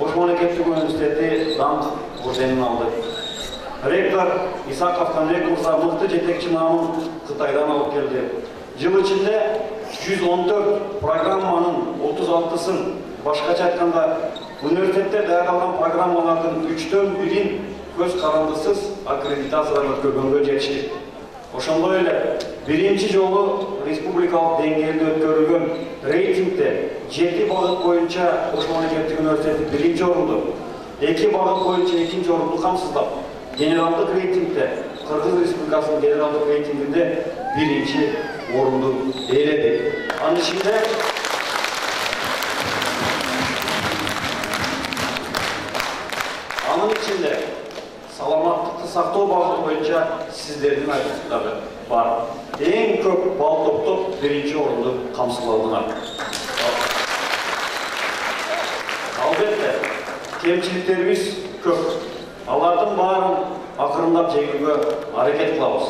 Ош мемлекеттик университети даңк орденин алды. Ректор Исаковтан рекурса мыкты жетекчи наамын Кытайдан алып келди. Жыл ичинде 114 программанын 36-сын, башкача айтканда, университетте даярдалган программалардын 3/1 көз карандысыз аккредитациядан өткөргөнгө жетиштик. Ошондой эле биринчи жолу республикалык деңгээлде өткөрүлгөн рейтингде 7 багыт боюнча Ош мемлекеттик университети биринчи орунду, 2 багыт боюнча экинчи орунду камсыздап, генералдык рейтингде Кыргыз Республикасынын генералдык рейтингинде биринчи орунду ээледи. Анын ичинде саламаттыкты сактоо багыты боюнча сиздердин айтымыңыздар бар. Эң көп балл топтоп биринчи орунду камсызладыңар. Албетте, кемчиликтерибиз көп. Алардын баарын акырындап жеңүүгө аракет кылабыз.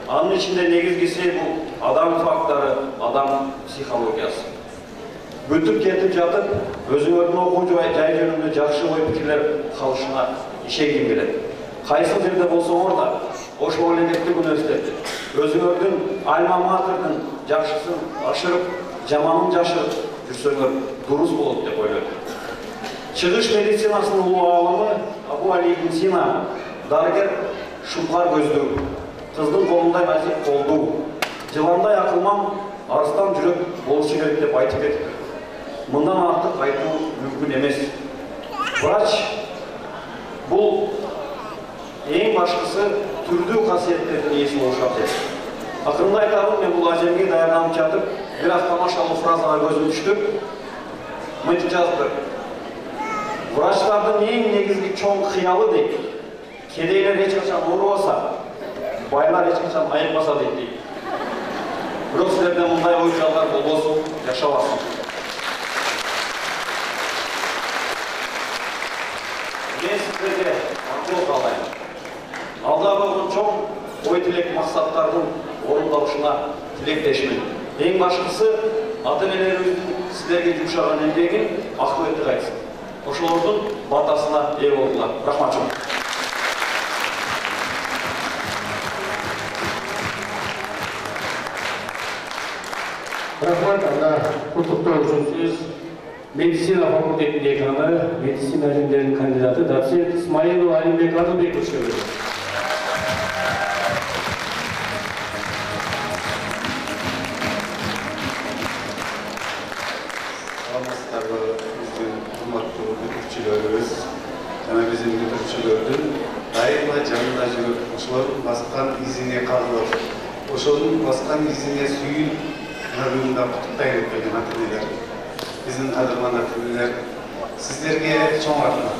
Анын ичинде негизгиси бул адам фактору, адам психологиясы. Бүтүп кетип жатып, өзүңөрдүн окуу жай жөнүндө жакшы ой пикирлер калышына ишенгим келет. Кайсы жерде болсоңор да, Ош мемлекеттик университети өзүңөрдүн альма-матердин жакшысын ашырып, жаманын жашырып жүрсөңөр дурус болот деп ойлойм. Чыгыш медицинасынын улуу аалымы Абу Али ибн Сина дарыгер шулкар көздүү, кыздын колундай назик колдуу, жыландай акылман, арыстан жүрөк болушу керек деп айтып кетти. Мындан артык айтуу мүмкүн эмес. Врач бул эң башкысы түрдүү касиеттердин ээси болушу абзел. Акырында айтабын, мен бул ажемге даярданып жатып, бир аз тамашалуу фразага көзүм түштү. Мынтип жазды. Врачтардын эң негизги чоң кыялы дейт. Кедейлер эч качан оорубаса, байлар эч качан айыкпаса дейт. Бирок силерден мындай ой жалдар болбосун, жашабасын. Мен сіздерге аңқыл қалайым. Алда болған чоң ой тилек мақсаттардың орындалышына тілектешмін. Ең башқысы ата-энелерибиздин сіздерге жумшаган эмгегин акыбетти кайтсын. Ошолордун батасына ээ болдулар. Рахмат чоң. Рахмат, анда куттуктоо үчүн сөз медицина факультетинин деканы, медицина илимдеринин кандидаты доцент Исмаилов Алимбек Адылбековичке берилет. Саламатсыздарбы, биздин урматтуу бүтүрчүлөрүбүз, жана биздин бүтүрчүлөрдүн дайыма жанында жүрүп, ошолордун баскан изине кагылып, ошонун баскан изине сүйүнүп, мына куттуктайм деп келген ата-энелер, биздин кадырман ата-энелер, сиздерге чоң рахмат.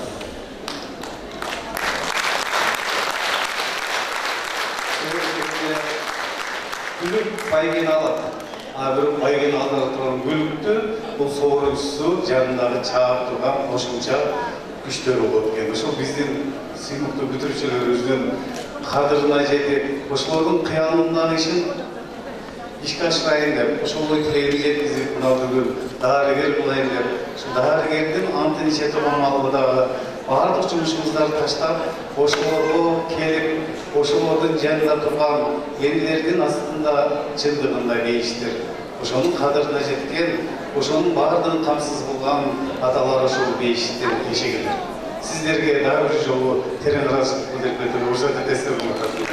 Бүлүк байгени алат, бирок байгени алдыра турган бүлүктү бул соорончусу жанындагы чаап турган кошумча күчтөр болот экен. Ошол биздин сыймыктуу бүтүрчүлөрүбүздүн кадырына жетип, ошолордун кыялындан ишин ишке ашырайын деп, ошол ой тилегин жеткизип, мына бүгүн дарыгер болайын деп, ушул дарыгердин антын иче турган маалыбыдагы баардык жумушубуздарды таштап, ошолорго келип, ошолордун жанында турган элдердин астында чындыгында кейиштир. Ошонун кадырына жеткен, ошонун баардыгын камсыз кылган аталар ошол кейиштер ишегилер. Сиздерге дагы бир жолу терең ыраазычылык билдирип кетүүгө уруксат этесиздер, урматтуу.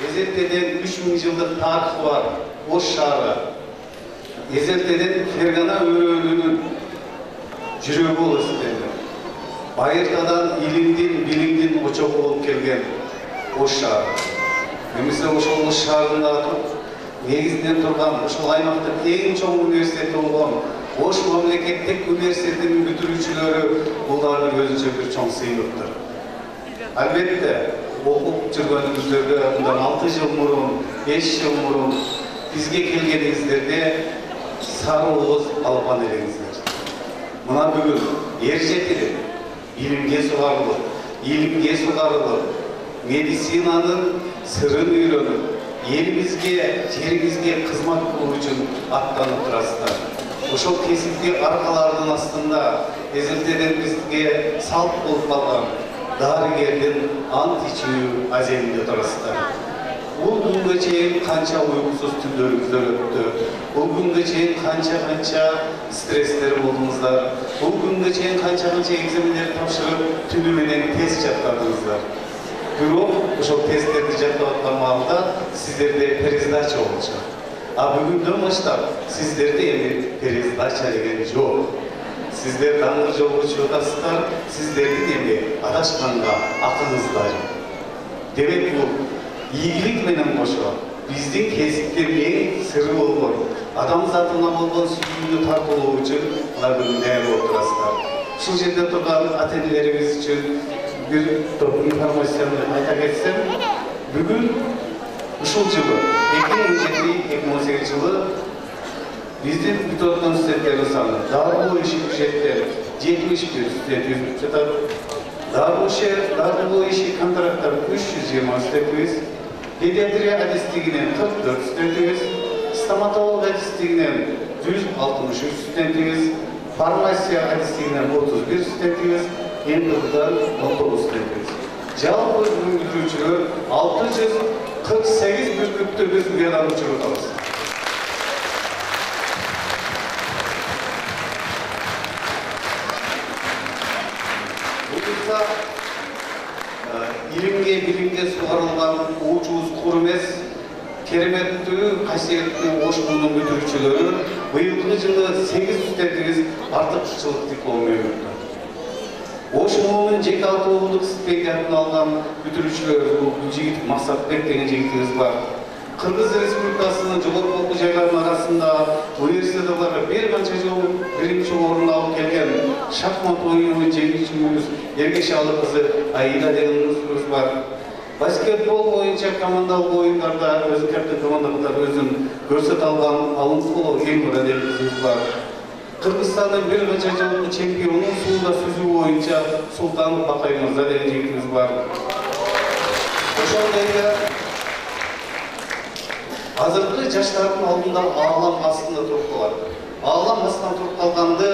Эзелтеден 3000 жылдык тарыхы бар Ош шаары. Эзелтеден Фергана өрөөнүнүн жүрөгү болуп эсептелет. Байыртадан илимдин, билимдин очогу болуп келген Ош шаары. Немесе ошол Ош шаарында негизинен турган, ошол аймактын эң чоң университети болгон Ош мамлекеттик университетинин бүтүрүүчүлөрү бул дагы өзүнчө бир чоң сыймыктыр. Албетте, окуп жүргөнүңүздөрдө мындан 6 жыл мурун, 5 жыл мурун бизге келгениңиздерде сары оғыз алган элеңиздер. Мына бүгүн ер жетилип, илимге сугарылып, медицинанын сырын үйрөнүп, елімізге, жерімізге қызмат кылуу үчүн аттанып турасыздар. Ошол кесипти аркалардын астында эзелден бизге салт болуп калган дарыгердин ант ичүү аземинде турасыздар. Бул күнгө чейин канча уйкусуз түндөрүңүздөр өттү. Бул күнгө чейин канча стресстер болдуңуздар. Бул күнгө чейин канча экзамендерди тапшырып түнү менен тест жаттадыңыздар. Бирок ошол тесттерди жаттап аткан маалда сиздерде пересдача болчу. А бүгүндөн баштап сиздерде эми пересдача деген жок. Сиздер даңгы жолго чыгып атасыздар, сиздердин эми адашканга акыңыз да жок. Демек бул ийгилик менен кошо биздин кесиптин эң сыры болгон адамзатына болгон сүйүүнү тартуулоо үчүн мына бүгүн даяр болуп турасыздар. Ушул жерде турган ата-энелерибиз үчүн бир топ информацияны айта кетсем, бүгүн ушул жылы 2017-2018 жылы биздин бүтүп аткан студенттердин саны дарылуу иши бюджеттен 71 студент үзүп жатат. Дарылуу иши контракттар 320 студентибиз, педиатрия адистигинен 44 студентибиз, стоматолог адистигинен 163 студентибиз, фармация адистигинен 31 студентибиз, МТУдан 19 студентибиз. Жалпы бүтүрүүчүлөр 648 бүлүктө биз уядан учуруп атабыз. Илимге, билимге сугарылган уучубуз кур эмес, кереметтүү, касиеттүү Ош муунун бүтүрүүчүлөрү быйылкы жылы 8 студентибиз артыкчылык диплому менен өттү. Ош муунун жеке автобустук стипендиясын алган бүтүрүүчүлөр жигит Максатбек деген жигитибиз бар. Кыргыз Республикасынын жогорку окуу жайларынын арасында университеталарга бир канча жыл биринчи орун алып келген шахмат оюнунун жеңүүчүсү Ергешалы кызы Аида деген кызыбыз бар. Баскетбол боюнча командалык оюндарда өзү каптен команда өзүн көрсөтө алган Алымкулов Элмира деген кызыбыз бар. Кыргызстандын бир канча жылдык чемпиону сууда сүзүү боюнча Султан Бакай мырза деген жигитибиз бар. Ошондой эле азыркы жаштардын алдында аалам астында туруп калат. Аалам астында туруп калганды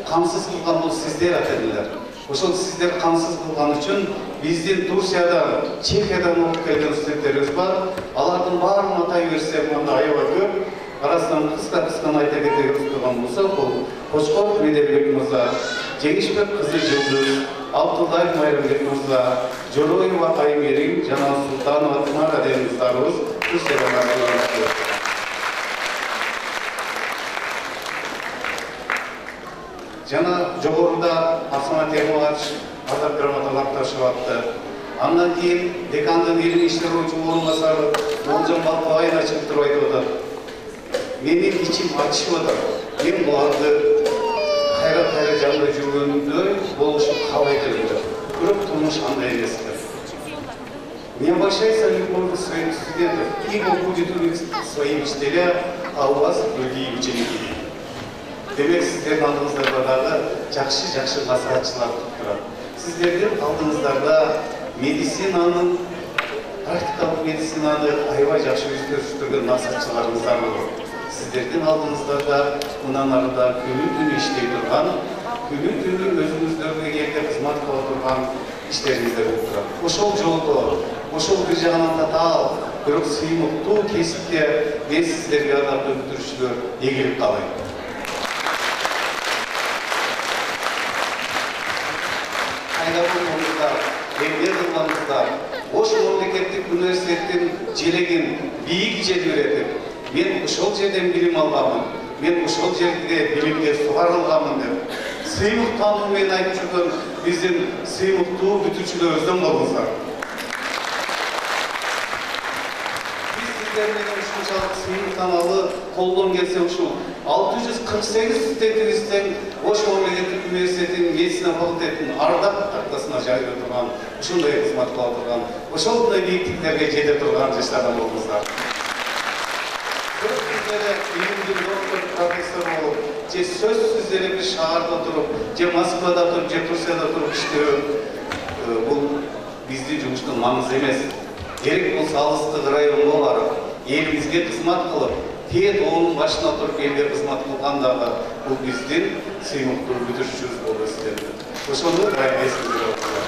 камсыз кылган бул сиздер ата-энелер. Ошол сиздер камсыз кылган үчүн биздин Турциядан, Чехиядан окуп келген студенттерибиз бар. Алардын баарын атай берсем, анда аябай көп. Арасынан кыска айта кетебиз турган болсо, бул Кочкоров Медербек мырза, Жеңишбек кызы Жылдыз, Алтылдаев Майрамбек мырза, Жороева Аймерим жана Султанова Тымара деген кыздарыбыз Турциядан келген. Жана жогоруда Асана Темович атап грамоталар ташып атты. Андан кийин декандын илим иштери боюнча орун басары Олжон Балкабаев чыгып туруп айтып атат. Менин ичим ачышып атат. Мен буларды кайра жанда жүргөндөй болушуп кабыл этем деп. Бирок турмуш андай эмес. Не обращайся любовь к своим студентам, ибо будет у них свои учителя, а у вас другие ученики. Демек сиздердин алдыңыздарда дагы жакшы насаатчылар турат. Сиздердин алдыңыздарда медицинанын, практикалык медицинаны аябай жакшы өзгөртүштүргөн насаатчыларыңыздар болот. Сиздердин алдыңыздарда мындан арыда күнү-түнү иштей турган, күнү-түнү өзүңүздөргө жерде кызмат кыла турган иштериңиздер болуп турат. Ошол жолдо, ошол бир жагынан татаал, бирок сыймыктуу кесипте мен сиздерге адактуу бүтүрүүчүлөр эгилип калайын. Эмне кылгансыздар, Ош мамлекеттик университеттин желегин бийик желбиретип, мен ушул жерден билим алганмын, мен ушул жерге билимге сугарылганмын деп сыймык таануу менен айтып жүргөн биздин сыймыктуу бүтүүчүлөрүбүздөн болуңуздар. Биз сиздер менен ушунчалык сыймык тааналы колдон келсе ушул 648 студентибизден Ош мамлекеттик университетинин медицина факультетинин ардак тактасына жайылып турган, ушундай кызмат кыла турган, ошолдой бийиктиктерге жете турган жаштардан болуңуздар. Сиздер илимдин доктор, профессор болуп, же сөзсүз эле бир шаарда туруп, же Москвада туруп, же Турцияда туруп иштөө бул биздин жумуштун маңызы эмес. Керек болсо алыстык районго барып, елімізге қызмат қылып, тет оның башына тұрып елге қызмат қылғандағы бұл біздің сыйлықты бітірушіміз болып өстерді. Ошоны раймайсыңдар оқылар.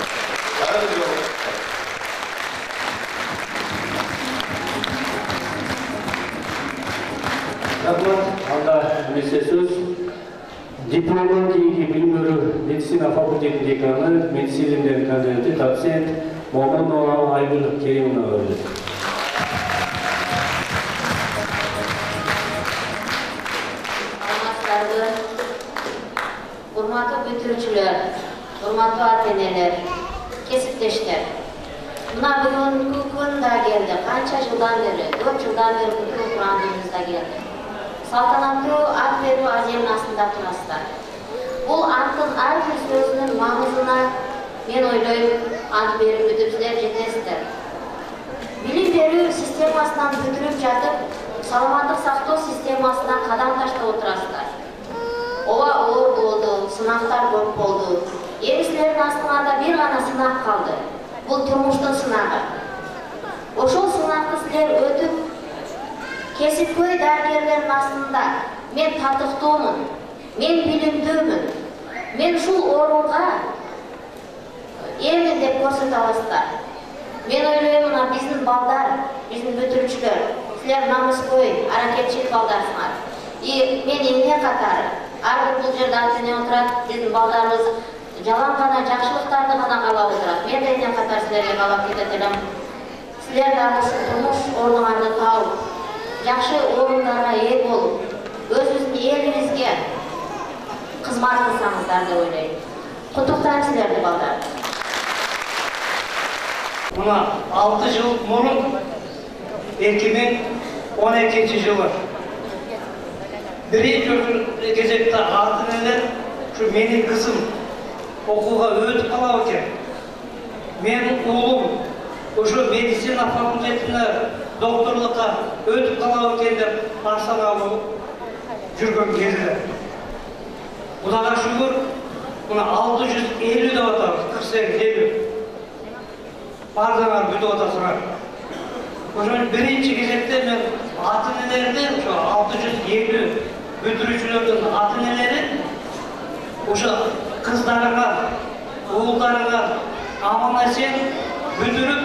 Рахмат, анда келесі сөз. Дипломдан кейінгі білім беру медицина факультетінің деканы, медицина илимдерінің кандидаты, доцент Момунова Айгүл Керимовна беріледі. Урматтуу бүтүрүүчүлөр, урматтуу ата-энелер, кесиптештер. Мына бүгүнкү күн да келди. Канча жылдан бери, 4 жылдан бери бүгүнкү курандыбыз да келди. Салтанаттуу ат берүү аземнасында турасыздар. Бул аттын ар бир сөзүнүн маңызына мен ойлойм, ант берип бүтүпсүздөр жетесиздер. Билим берүү системасынан бүтүрүп жатып, саламаттык сактоо системасына кадам таштап отурасыздар. Ооба оор болду, сынактар көп болду. Эми силердин астыңарда бир гана сынак калды. Бул турмуштун сынагы. Ошол сынакты силер өтүп, кесипкөй дарыгерлердин астында мен татыктуумун, мен билимдүүмүн, мен ушул орунга эмин деп көрсөтө аласыздар. Мен ойлойм, мына биздин балдар, биздин бүтүрүүчүлөр, силер намыскөй, аракетчил балдарсыңар. Мен эмне катары ар бир бул жерде ата-эне отурат, биздин балдарыбыз жалаң гана жакшылыктарды гана каалап отурат. Мен да эмне катары силерге каалап кетет элем. Силер дагы турмуш ордуңарды тауып, жакшы орундарга ээ болуп, өзүбүздүн элибизге кызмат кылсаңыздар деп ойлойм. Куттуктайм силерди, балдар. Мына 6 жыл мурун 2012 жылы биринчи кезекте ата-энелер ушу менин кызым окууга өтүп калабы экен. Менин уулум ошо медицина факультетине докторлукка өтүп калабы экен деп арсана болуп жүргөн кезде. Кудайга шүгүр, мына 650 деп атабыз, 48-50. Бардыңар бүтүп атасыңар. Ошон биринчи кезекте мен ата-энелерди, ошо 650 бүтүрүүчүлөрдүн ата-энелери ошо кыздарыңа, уулдарыңа аман-эсен бүтүрүп,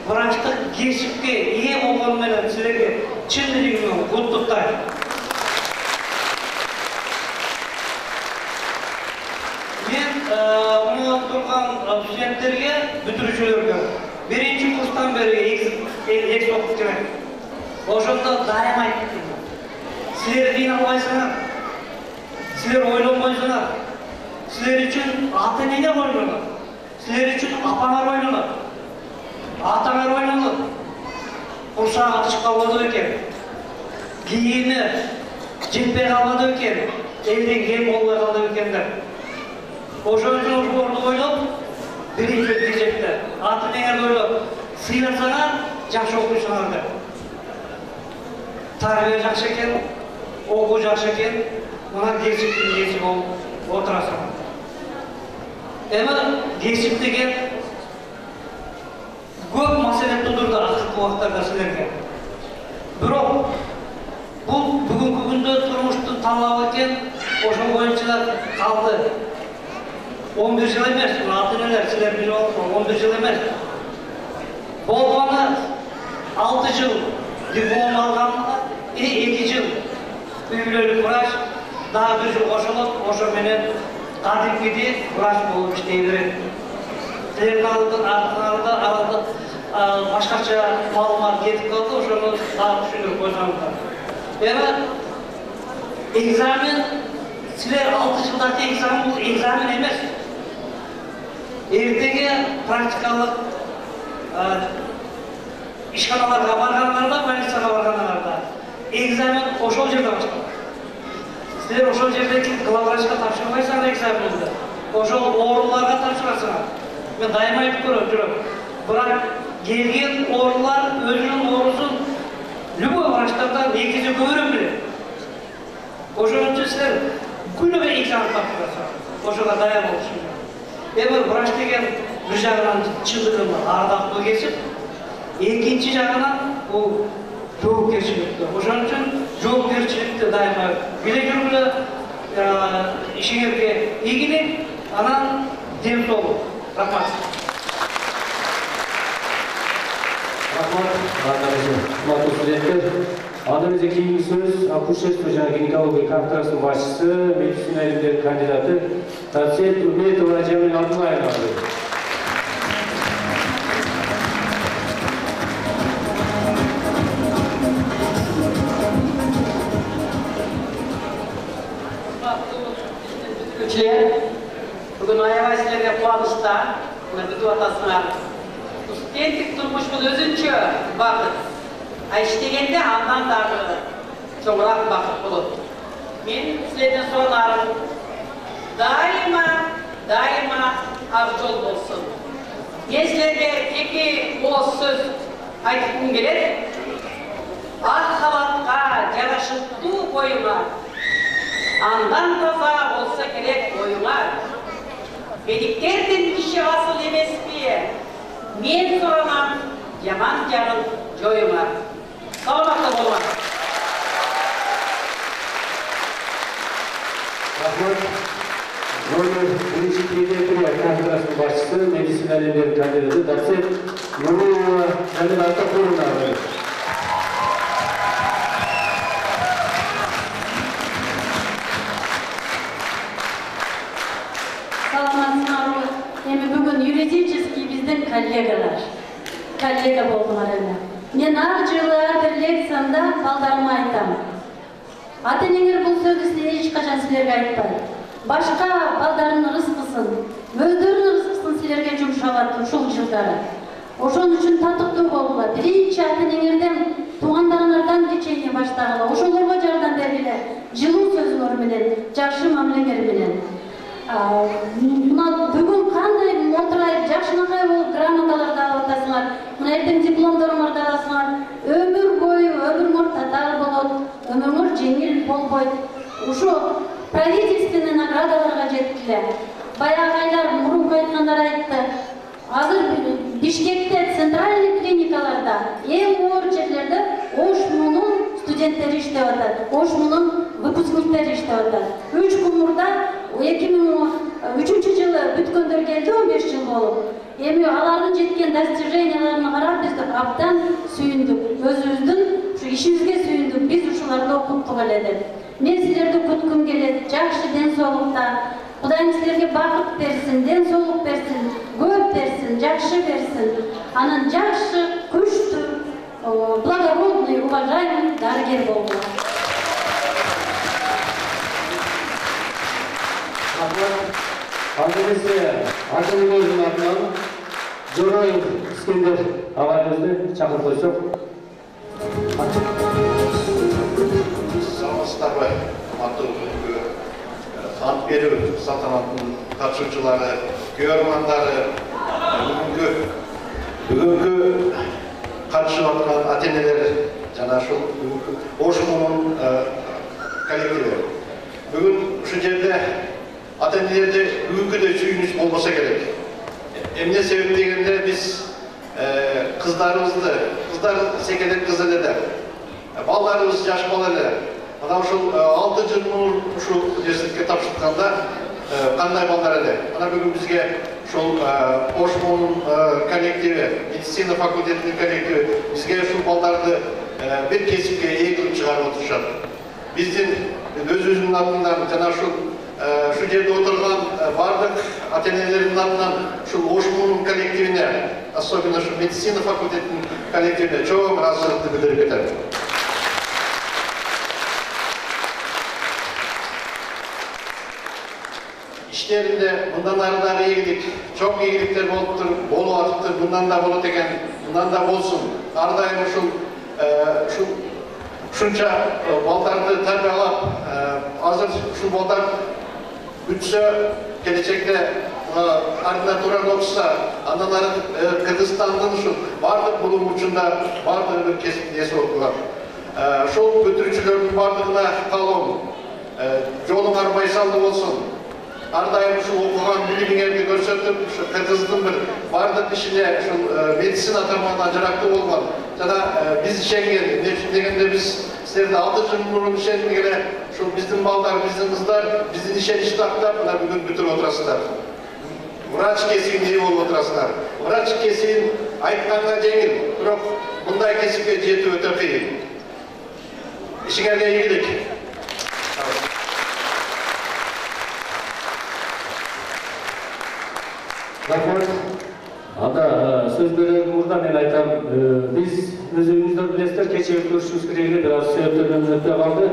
врачтык кесипке ээ болгону менен силерге чын жүрөгүмөн куттуктайм. Мен мына турган студенттерге, бүтүрүүчүлөргө биринчи курстан бери экс окуп келем. Ошондо дайым айттым. Силер кыйналбайсыңар, силер ойлонбойсуңар. Силер үчүн ата-энелер ойлонот. Силер үчүн апаңар ойлонот. Атаңар ойлонот. Курсагы ачып калбады экен. Кийими жетпей калбады экен. Элден кем болбой калды экен деп. Ошон үчүн ошолорду ойлоп, биринчи кезекте ата-энеңерди ойлоп, сыйласаңар жакшы окуйсуңар деп. Тарбия жакшы экен, окуу жакшы экен, мына кесиптин ээси болуп отурасың. Эми кесип деген көп маселе тудурду акыркы убактарда силерге. Бирок бул бүгүнкү күндө турмуштун талабы экен, ошол боюнча калды. 11 жыл эмес, ата-энелер силер билип алыңыздар, 11 жыл эмес. Болгону 6 жыл диплом алганга 2 жыл үй-бүлөлүк врач, дагы 1 жыл кошулат, ошо менен кадимкидей врач болуп иштей берет. Силердин артыңарда аралда башкача маалымат кетип калды, ошону дагы түшүндүрүп койсоңуздар. Эми экзамен, силер 6 жылдагы экзамен бул экзамен эмес. Эртеге практикалык ишканаларга баргандарда, больницага баргандарда экзамен ошол жерде башталат. Силер ошол жердеки главврачка тапшырбайсыңар экзаменди. Ошол ооруларга тапшырасыңар. Мен дайыма айтып көрөм. Бирок келген оорулар өзүнүн оорусун любой врачтардан 2 көбүрөөк билет. Ошон үчүн силер күнүгө экзамен тапшырасыңар. Ошого даяр болушуңар. Эми врач деген бир жагынан чындыгын ардактуу кесип, экинчи жагынан бул жоопкерчиликти. Ошон үчүн жоопкерчиликти дайыма биле жүргүлө, ишиңерге ийгилик, анан дем соолук. Рахмат. Рахмат, урматтуу студенттер. Андан эле кийинки сөз акушерство жана гинекология кафедрасынын башчысы, медицина илимдеринин кандидаты доцент Үмбетова Жамил Абдуллаевна. Бүгін аябай сіздерге қуанышта, күтіп атасыңар. Студенттік тұрмыш бұл өзінше бақыт. Іштегенде андан дағы жоғырақ бақыт болады. Мен сіздерден сұрағанарым, дайыма ақ жол болсын. Мен сіздерге екі бос сөз айтқым келеді. Ақ халатқа жарашықты бойыма, андан таза болса керек бойыма. Медиктерден кіші асыл емес бе? Мен сұрамам, жаман жағын жойыма. Саламатты болыңар. Рахмат. Номер 1-ші педиатрия кафедрасынын башчысы, медицина илимдеринин кандидаты доцент Нурулова Жамил Абдуллаевна. Саламатсыңар. Эми бүгүн юридический биздин коллега болдуңар эми. Мен ар жылы ар бир лекциямда балдарыма айтам. Ата-энеңер бул сөздү эч качан силерге айтпайт. Башка балдардын рызкысын, өздөрүнүн рызкысын силерге жумшалат ушул жылдары. Ошон үчүн татыктуу болгула. Биринчи ата-энеңерден туугандарыңардан кечейине баштагыла. Ошолорго жардам бергиле. Жылуу сөзүңөр менен, жакшы мамилеңер менен. Бүгін қандай отырайып, жақшынақай болып грамоталарды алып атасыңар. Мына ертең дипломдорыңарды аласыңар. Өмір бойы, өміріңір татар болады, өміріңір жеңіл болбойт. Ушу правительственный наградаларға жеткіле. Баяғайлар мұрынғы айтқандар айтты. Азыр Бишкекте центральный клиникаларда, ең оор жерлерде ошмунун студенттери иштеп атат, ошмунун выпускниктери иштеп атат. 3 күн мурда 2003 жылы бүткөндөр келди, 15 жыл болуп. Эми алардын жеткен достиженияларына карап биз абдан сүйүндүк. Өзүбүздүн ушу ишибизге сүйүндүк. Биз ушуларды окуттук эле деп. Мен силерди күткүм келет. Жакшы ден соолукта. Кудайым силерге бакыт берсин, ден соолук берсин, көп берсин, жакшы берсин. Анан жакшы, күчтүү, благородный, уважаемый дарыгер болгула. Андыресе, ата-энелердин атынан Жороев Искендер агайыбызды чакырып койсок. Саламатсыздарбы, ант берүү салтанатынын катышуучулары, көрөрмандары, бүгүнкү катышып аткан ата-энелер жана ушул ошмунун коллективи. Бүгүн ушул жерде ата-энелерде бүгүнкүдөй сүйүнүч болбосо керек. Эмне себеп дегенде биз кыздарыбызды, кыздар секелек кыз эле, балдарыбыз жаш бала эле. Ана ушул 6 жыл мурун ушул университетке тапшыртканда кандай балдар эле. Ана бүгүн бизге ушул ошмунун коллективи, медицина факультетинин коллективи бизге ушул балдарды бир кесипке ээ кылып чыгарып отурушат. Биздин өзүбүздүн атынан жана ушул жерде отурган бардык ата-энелердин атынан ушул ошмунун коллективине, особенно ушул медицина факультетинин коллективине чоң ыраазычылыкты билдирип кетем. İşlerinde bundan arada iyilik, çok iyilikler bolu atıktır, bundan da bolu teken, bundan da bolsun. Aradayım şunca baldardı terbiye alap, hazır şu baldar bütse, gelecekte ardına duran olsa, anıların Kırgızistan'dan şu vardık bulun ucunda, vardır bir kesim diye sordular. Şu götürücülerin vardığına kalın, yolun arabaysallı olsun. ар дайым ушул окуган билимиңерди көрсөтүп, ушу КТЗдын бир бардык ишине ушул медицина тармагына жарактуу болгон жана биз ишенген, дегенде биз силерди 6 жыл мурун ишендик эле, ушул биздин балдар, биздин кыздар биздин ишеничти актап, мына бүгүн бүтүрүп отурасыздар. Врач кесибине ээ болуп отурасыздар. Врач кесибин айтканга жеңил, бирок мындай кесипке жетүү өтө кыйын. Ишиңерге ийгилик. Рахмат. Анда сөз берер мурда мен айтам, биз өзүңүздөр билесиздер, кечеги көрүшүбүз керек бир аз себептерден өтпөй калды.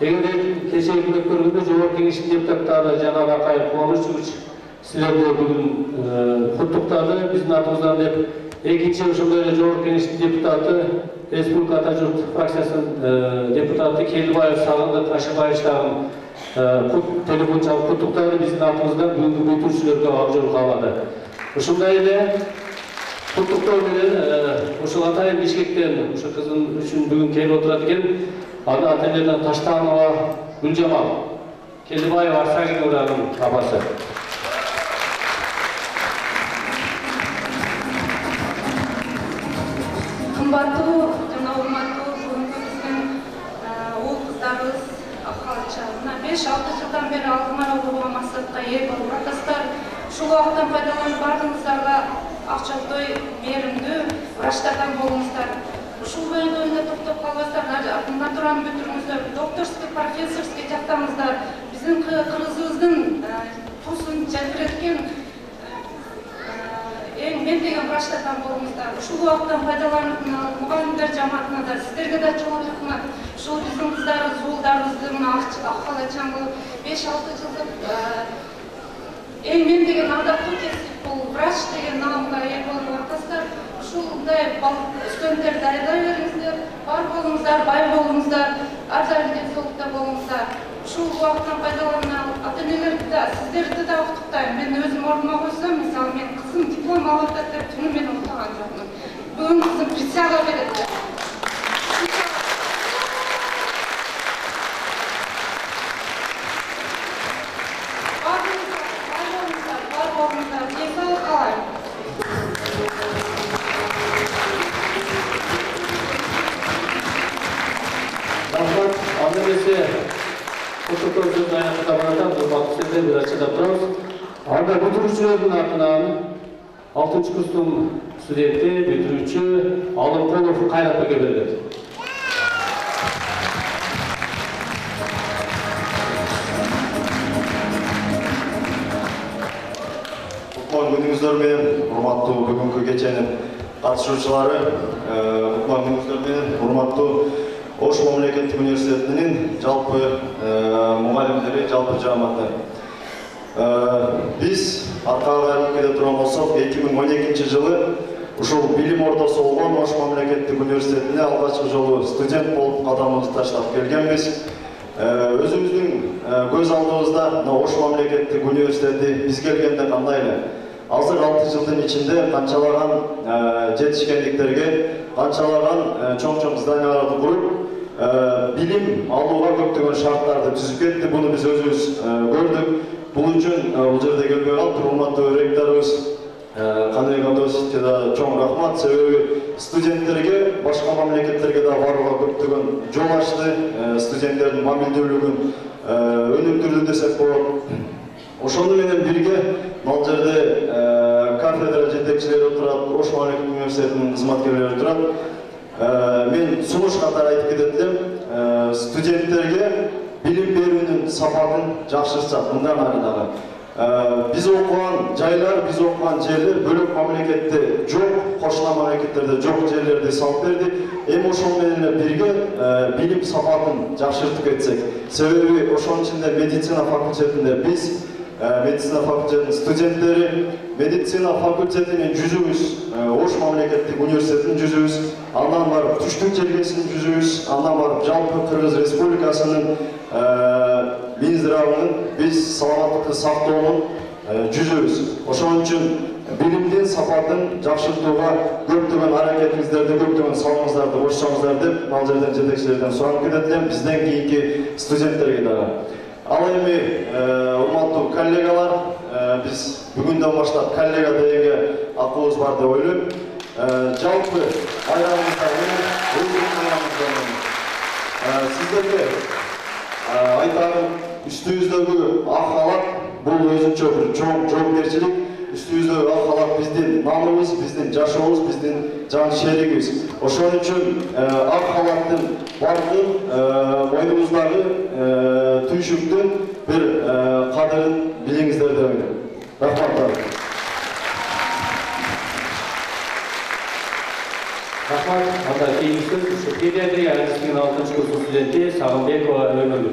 Эгерде кечеги көргөндө Жогорку Кеңештин депутаттары Жанар Акаев, Кубанычович силерди бүгүн куттуктады биздин атыбыздан деп. Экинчи ошондой эле Жогорку Кеңештин депутаты, Республика Ата журт фракциясынын депутаты Келдибаев Сагындык Ашыбаевичтагы телефон чалып куттуктады биздин атыбыздан бүгүнкү бүтүрүүчүлөргө ак жол каалады. Ошондой эле куттуктоо менен ушул атайын Бишкектен ушу кызым үчүн бүгүн келип отурат экен. Аны ата-энелерден Таштанова Гүлжамал, Келдибаева Арсагиновнун апасы. Кымбаттуу жана урматтуу бүгүнкү биздин уул кыздарыбыз Акалча. Мына 5-6 жылдан бери алдыңар алууга максатка ээ болуп атасыздар. Ушул убакыттан пайдаланып бардыгыңыздарга ак жолдой мээримдүү врачтардан болуңуздар. Ушул бөлүмдө токтоп калбастар, артынан туран бүтүрүңүздөр, докторский, профессорский жактаңыздар. Биздин кыргызыбыздын туусун желбиреткен эң мен деген врачтардан болуңуздар. Ушул убакыттан пайдаланып мугалимдер жамаатына да сиздерге да чоң рахмат. Ушул биздин кыздарыбыз, уулдарыбыздын Акалачан болуп 5-6 жылдык эң мен деген ардактуу кесип бул врач деген наамга ээ болуп атасыздар. Ушундай студенттерди даярдай бериңиздер, бар болуңуздар, бай болуңуздар, ар дайым денсаулыкта болуңуздар. Ушул убакыттан пайдаланып ата-энелерди да, сиздерди да куттуктайм. Мен өзүм ордума койсом, мисалы мен кызым диплом алып атат деп түнү мен уктаган жокмун. Бүгүн кызым присяга берет. Бар болуңуздар, денсаулык калайм. Рахмат. Анда эмесе куттуктоо сөзүн аяктап баратам, урматтуу сиздер бир ачыдап турабыз. Анда бүтүрүүчүлөрдүн атынан 6-курстун студенти, бүтүрүүчү Алымкулов Кайратбекке берилет. Күнүңүздөр менен урматтуу бүгүнкү кеченин катышуучулары, күнүңүздөр менен урматтуу Ош мамлекеттик университетинин жалпы мугалимдери, жалпы жамааты. Биз аркага кайрылып кете турган болсок, 2012 жылы ушул билим ордосу болгон Ош мамлекеттик университетине алгачкы жолу студент болуп кадамыбызды таштап келгенбиз. Өзүбүздүн көз алдыбызда Ош мамлекеттик университети биз келгенде кандай эле? Азыр 6 жылдын ичинде канчалаган жетишкендиктерге, канчалаган чоң-чоң зданияларды куруп, билим алууга көптөгөн шарттарды түзүп кетти. Буну биз өзүбүз көрдүк. Бул үчүн бул жерде келбей калып, урматтуу ректорубуз Каныбек Абдосовичке да чоң рахмат. Себеби студенттерге, башка мамлекеттерге да барууга көптөгөн жол ачты. Студенттердин мамилдүүлүгүн өнүктүрдү десек болот. Ошону менен бирге бул жерде кафедра жетекчилери турат, Ош мамлекеттик университетинин кызматкерлери турат. Мен сунуш катары айтып кетет элем, студенттерге билим берүүнүн сапатын жакшыртсак, мындан ары дагы. Биз окуган жайлар, биз окуган жерлер бөлөк мамлекетте жок, кошуна мамлекеттерде жок жерлерди салып берди. Эми ошол менен бирге билим сапатын жакшыртып кетсек. Себеби ошонун ичинде медицина факультетинде биз медицина факультетинин студенттери, медицина факультетинин жүзүбүз, Ош мамлекеттик университетинин жүзүбүз, андан барып Түштүк Желгесинин жүзүбүз, андан барып жалпы Кыргыз Республикасынын Минздравынын, биз саламаттыкты сактоонун жүзүбүз. Ошон үчүн билимдин сапатын жакшыртууга көптөгөн аракетиңиздерди, көптөгөн салымыңыздарды кошсоңуздар деп ал жерден жетекчилерден суранып кетет элем, бизден кийинки студенттерге дагы. Ал эми урматтуу коллегалар, биз бүгүндөн баштап коллега дегенге акыбыз бар деп ойлойм. Жалпы байрамыбызда сиздерге айтарым, үстүбүздөгү ак халат бул өзүнчө бир чоң жоопкерчилик. Üstümüzdeki ak halat bizden namımız, bizden yaşamımız, bizden can şerigimiz. Oşun üçün ak halattın varlığı, boynumuzdaki tüyşüktün bir kadırın bilingizler de öyle. Rahmatlar. Rahmat, anda keyifsiz, şu pediatri ailesinin 6. kursu studenti Sağınbekova Önölü.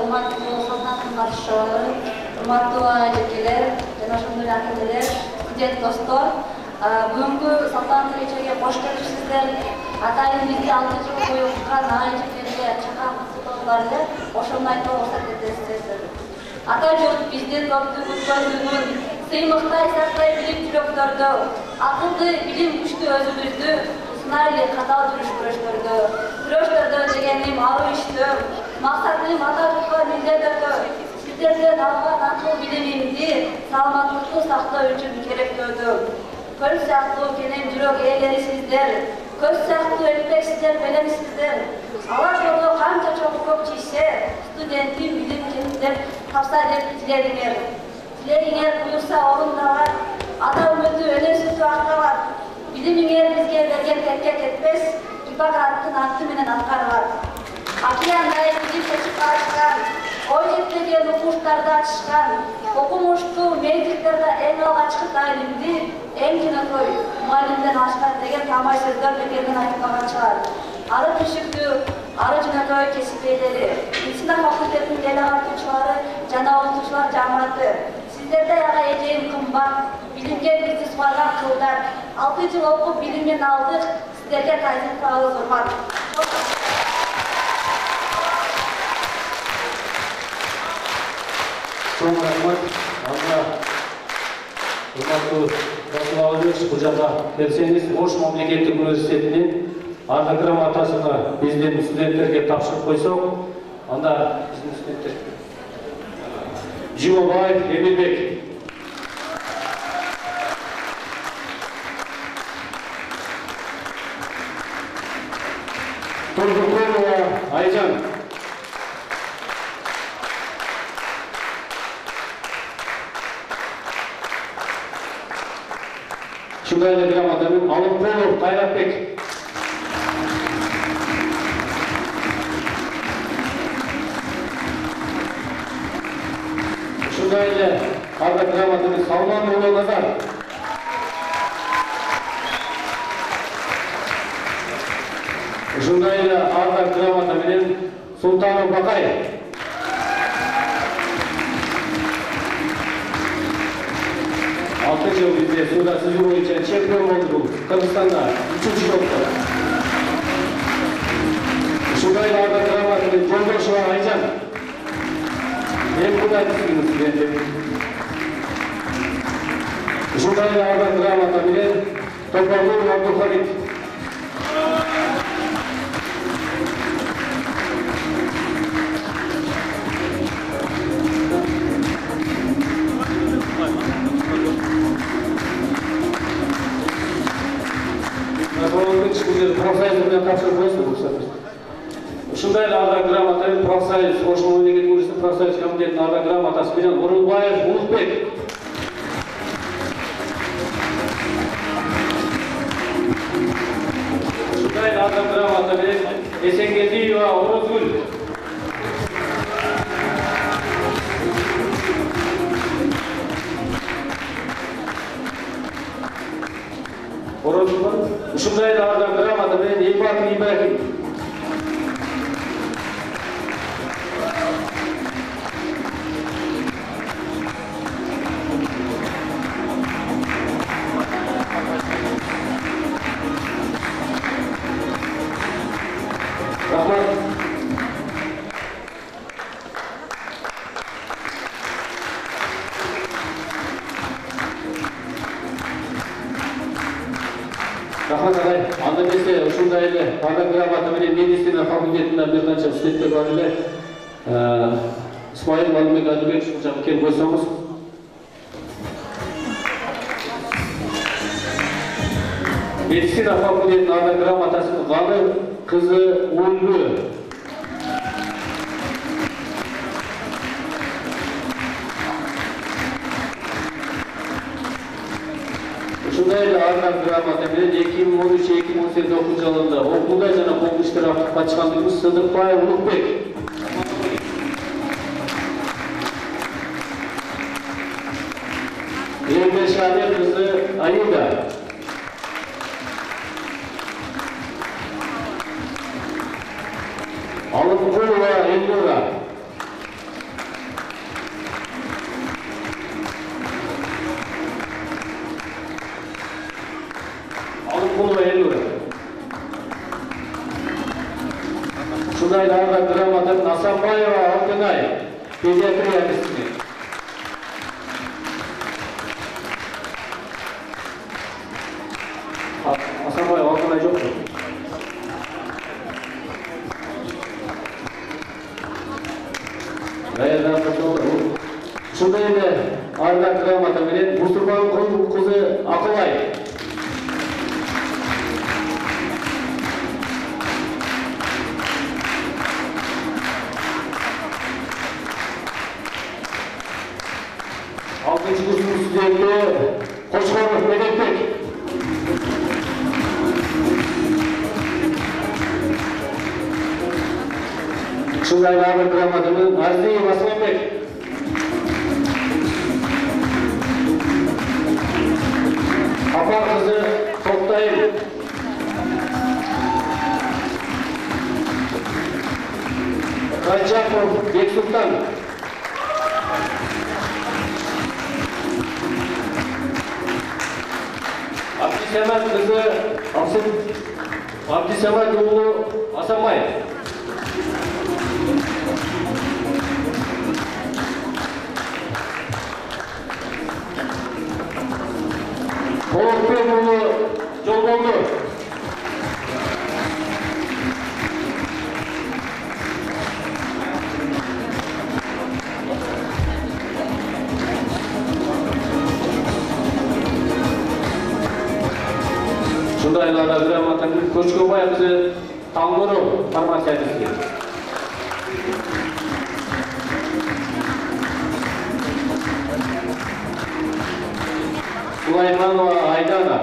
Урматтуу салтанаттын башчылары, урматтуу айжекелер, жана ошондой эле акелер, студент достор, бүгүнкү салтанаттуу кечеге кош келипсиздер. Атайын бизди 6 жыл бою окуткан айжекелерге чакан кызыктуулар эле ошону айтып уруксат этесиздер. Ата журт биздин топту күткөндүгүн, сыймыктай сактай билим жүрөктөрдө, акылды билим күчтүү өзүбүздү сынайлы катал жүрүш күрөштөрдө дегеним аруу иштөө, максатым ата журтка милдет өтөө, сиздерден алган акыл билимимди саламаттыкты сактоо үчүн керектөөдү. Көл сыяктуу кенен жүрөк ээлерисиздер, көз сыяктуу элпексиздер белемсиздер. Алар жолдо канча чогуу көк чийсе, студентим билим кеминдеп тапса деп тиледиңер. Тилегиңер буюрса орундалат, ата үмүтү өнөсүтү акталат. Билимиңер бизге берген текке кетпес, Гиппократтын аты менен аткарылат. Океандай билим чечип ачкан, ой жетпеген окуштарды ачышкан, окумуштуу медиктерде эң алгачкы тайлимди эң жөнөкөй мугалимден ашкан деген тамай сөздөр бекерден айтылбаган чыгар. Ары түшүктүү, ары жөнөкөй кесип ээлери, медицина факультетинин эл агартуучулары жана окутуучулар жамааты, сиздердей ага эжейим кымбат, билимге бизди сугарган кылдар, 6 жыл окуп билимин алдык, сиздерге тайзым кылабыз урмат. Çok rahmat. Anda urmatlı Basılavович bu жаққа келсеңіз, Ош мемлекеттік университетінен ардақ грамотасыны бізден студенттерге тапсырып қойсақ, анда біздің студенттер Жумабаев Эмилбек, Тургунова Айжан, Şundayla gramatörün Alınkolov Kayratbek, Şundayla Arda gramatörün Salmanoğlu Nazar, Şundayla Arda gramatörün Sultanov Bakay, Altı yıl bizde suda sızı boyunca çempiyon oldu bu. Kırgızistan'da 3. yoktu. Şurayla Arda Kravat'ın Joldoşova Aycan. Hem burada düşünün studentim. Şurayla Arda Kravat'a bilen Topalur Abdülhamit. Profesörden topşırıp koysun bu sefer. Şundayla Arda Kravat'ın Profesör, Oş Mmemleket Üniversitesi Profesör Komitetinin Arda Kravat'ası bilen Orulbayev Ulukbek. Şundayla Arda Kravat'ı bilen Esengeziyeva Orozgül. Şundayla Arda Kravat'ı bilen İlbatın İbrahim. Rahmat. Rahmat ağabey. анда эмесе ушундай эле ардак грамота менен медицина факультетинен бир канча студенттер бар эле. Исмаил Балымбек Адылбек ушул жакка келип койсоңуз. Медицина факультетинин ардак грамотасын Галы кызы Улгү. Ушундай эле ардак грамота менен 2013-2018 окуу жылында окууда жана коомдук иштер активге катышкандыгыбыз Сыдыкбаев Улукбек. Эрбешали кызы Аида. Алымкулова Элнура. Ушундай ардак грамотаны Асанбаева Алтынай, педиатрия институты. Асанбаева Алтынай жокпу? Ушундай эле ардак грамота менен Мустурбан кызы Акылай. Алтынчы курстун студенти Кочкоров Медетбек. Ушундай ардак грамота менен Арзиев Асланбек. Апар кызы Токтайым. Кайчаков Бексултан. Абдисамат кызы Абдисамат уулу Асанбаев. Болотбек уулу Жолболду. Ушундай ардак грамотаны Көчкөбай кызы Таңгуров фармациясында. Сулайманова Айдана.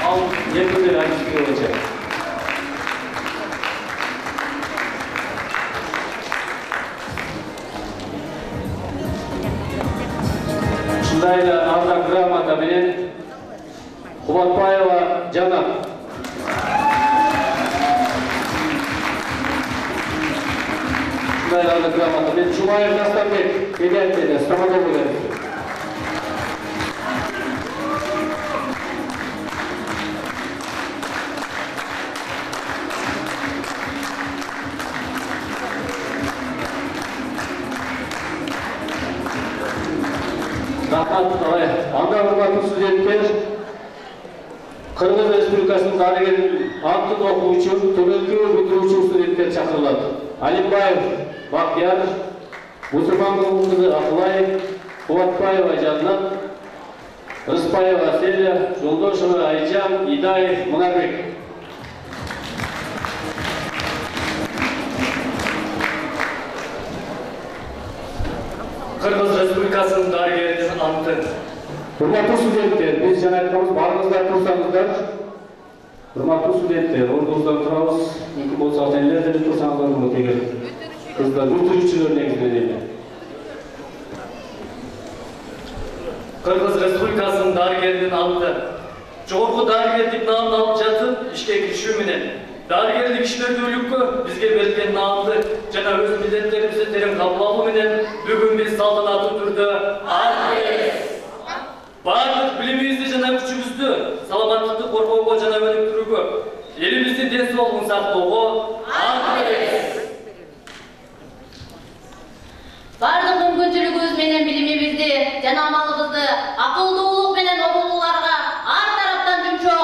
Ал Еркебек Айданович. Ушундай ардак грамота менен Кубатбаева Жанат. Ушундай ардак грамота менен Жумаев Настанбек, педиатрия, стоматология. Анда урматтуу студенттер, Кыргыз Республикасынын дарыгерин антын окуучу, төмөнкү бүтүрүүчү студенттер чакырылат. Алимбаев Бактияр, Мусурбанова кызы Акылай, Кубатбаева Жаннат, Рыспаева Селя, Жолдошева Айжан, Идаев Мунарбек. Кыргыз Республикасынын дарыгеринин анты. Урматтуу студенттер, биз жана айтканбыз, барыңыздар турсаңыздар. Урматтуу студенттер, ордубуздан турабыз. Мүмкүн болсо ата-энелер деле турсаңыздар болот эгер кыздар бүтүрүүчүлөр негизинен. Кыргыз Республикасынын дарыгеринин анты. Жогорку дарыгерлик наамды алып жатып, ишке киришүү менен дарыгерлик иштөөдүүлүккө бизге берилген наамды жана өз милдеттерибизди терең кабыл алуу менен бүгүн биз салтанаттуу түрдө ант беребиз. Бардык билимибизди жана күчүбүздү саламаттыкты коргоого жана өнүктүрүүгө, элибиздин ден соолугун сактоого ант беребиз. Бардык мүмкүнчүлүгүбүз менен билимибизди жана амалыбызды акылдуулук менен окугуларга ар тараптан жумшоо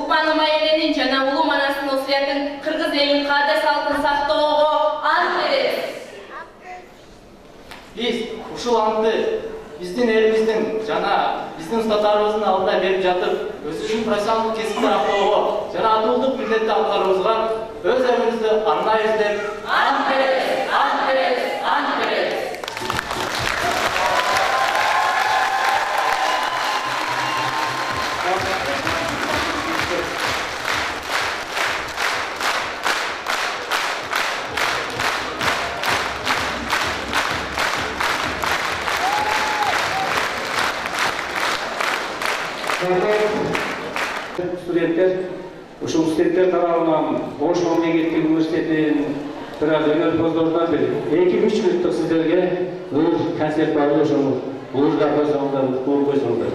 Улпаны Майеленин жана Улуу Манастын осуятын кыргыз элинин каада салтын сактоого ант беребиз. Биз ушул антты биздин элибиздин жана биздин устаттарыбыздын алдына берип жатып, өзүбүздүн профессионалдык кесипти актоого жана адылдык милдетти аткарууга өз эмибизди арнайбыз деп ант беребиз, ант беребиз, ант беребиз. Студенттер, ушул студенттер тарабынан Ош мамлекеттик университетинин бир аз өнөрпоздорунан бери 2-3 мүнөттүк сиздерге ыр концерт бар, ошону ырга койсоңуздар, уктуруп койсоңуздар.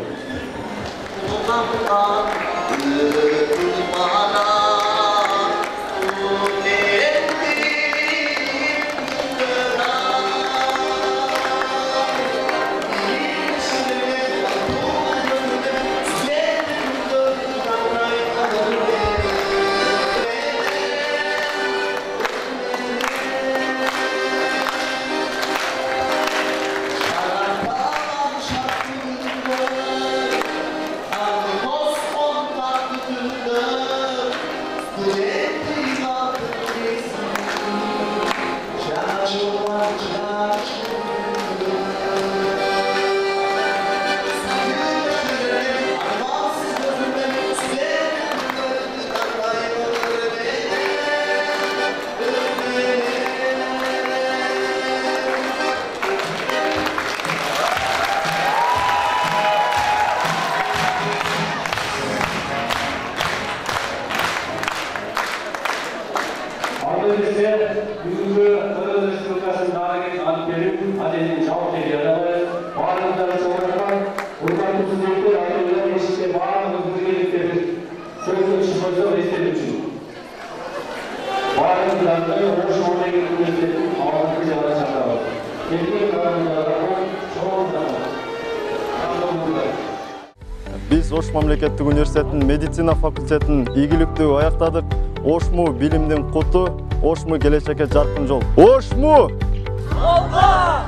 Бүгүнкү Кыргыз Республикасынын дарыгерин ант берип, аденин жауапкердиги алабыз. Баарыңыздарды чогулткан, урматтуу студенттер, ата-энелер эшикте баарыңыз биргеликте бир сөз койсо эстелик үчүн. Баарыңыздарды Ош мамлекеттик университетинин алдыңкы жагына чакырабыз. Келген каарымдарга чоң рахмат. Биз Ош мамлекеттик университетинин медицина факультетин ийгиликтүү аяктадык. Ошму билимдин куту, Ошму келечекке жаркын жол. Ошму! Олга!